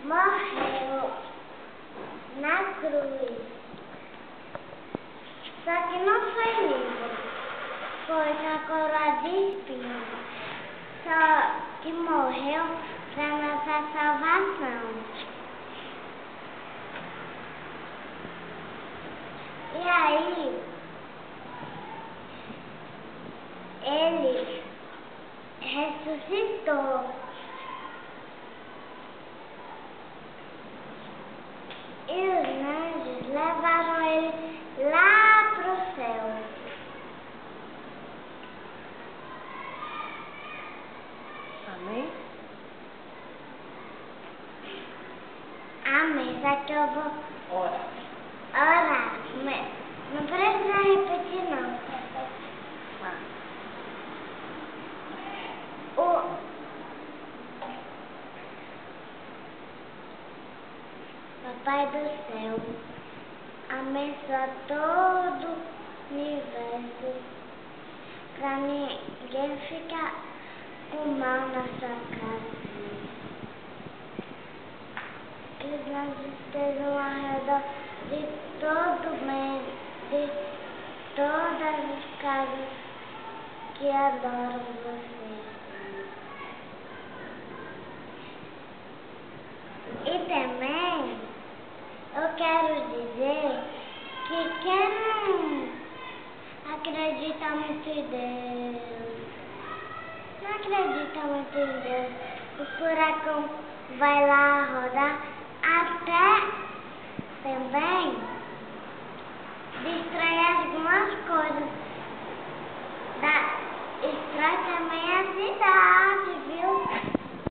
morreu na cruz. Só que não foi livre, foi na coroa de espinhos. Só que morreu para nossa salvação. E aí, ele ressuscitou. E os anjos levaram ele lá pro céu. Amém? Amém. Só que eu vou orar. Não precisa repetir, não. Papai do céu, abençoa todo o universo para ninguém ficar com mal na sua casa. Que os anjos estejam ao redor de todo bem, de todas as casas que adoram você. E também eu quero dizer que quem não acredita muito em Deus, não acredita muito em Deus, o furacão vai lá rodar até também destrói algumas coisas. Destrói também a cidade, viu?